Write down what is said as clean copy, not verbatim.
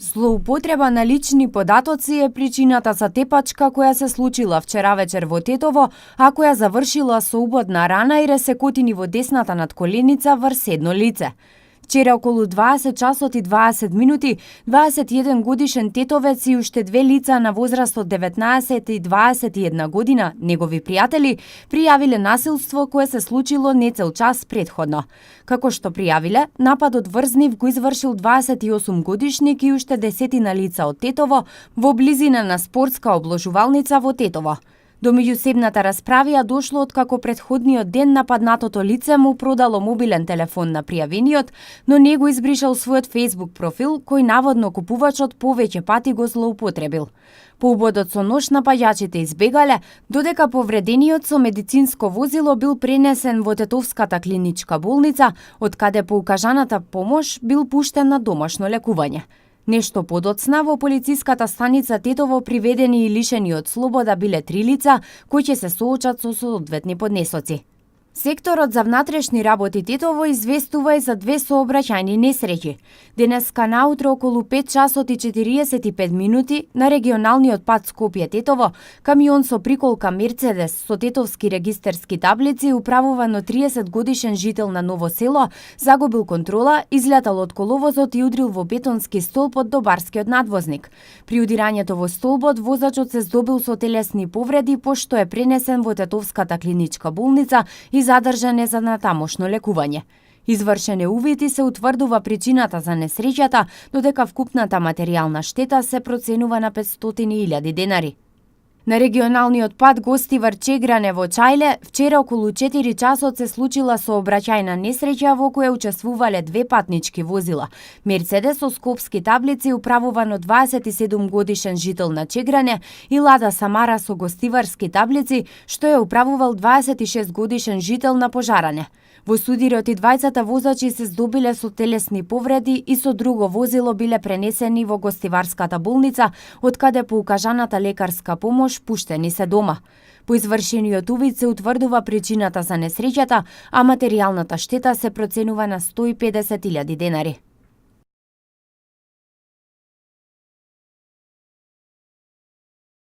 Злоупотреба на лични податоци е причината за тепачка која се случила вчера вечер во Тетово, а која завршила со убодна рана и ресекотини во десната надколеница врз едно лице. Вчера околу 20 часот и 20 минути, 21 годишен тетовец и уште две лица на возраст од 19 и 21 година, негови пријатели, пријавиле насилство кое се случило нецел час претходно. Како што пријавиле, нападот врз нив го извршил 28 годишник и уште десетина лица од Тетово во близина на спортска обложувалница во Тетово. До меѓусебната расправија дошло откако претходниот ден нападнатото лице му продало мобилен телефон на пријавениот, но не го избришал својот Facebook профил, кој наводно купувачот повеќе пати го злоупотребил. По убодот со нож напаѓачите избегале, додека повредениот со медицинско возило бил пренесен во Тетовската клиничка болница, од каде по укажаната помош бил пуштен на домашно лекување. Нешто подоцна во полициската станица Тетово приведени и лишени од слобода биле 3 лица кои ќе се соочат со соодветни поднесоци. Секторот за внатрешни работи Тетово известува и за две сообраќајни несреќи. Денеска наутро околу 5 часот и 45 минути на регионалниот пат Скопје-Тетово, камион со приколка Мерцедес со тетовски регистерски таблици управуван од 30 годишен жител на Ново село загубил контрола, излетал од коловозот и удрил во бетонски столб од добарскиот надвозник. При удирањето во столбот возачот се здобил со телесни повреди пошто е пренесен во Тетовската клиничка болница и задржан е за натамошно лекување. Извршен е увид и се утврдува причината за несреќата, додека вкупната материјална штета се проценува на 500.000 денари. На регионалниот пат Гостивар-Чегране во Чајле, вчера околу 4 часот се случила сообраќајна несреќа во која учествувале две патнички возила. Мерцедес со скопски таблици управуван од 27 годишен жител на Чегране и Лада Самара со гостиварски таблици, што ја управувал 26 годишен жител на Пожаране. Во судирот и двајцата возачи се здобиле со телесни повреди и со друго возило биле пренесени во гостиварската болница, од каде по укажаната лекарска помош пуштени се дома. По извршениот увид се утврдува причината за несреќата, а материјалната штета се проценува на 150.000 денари.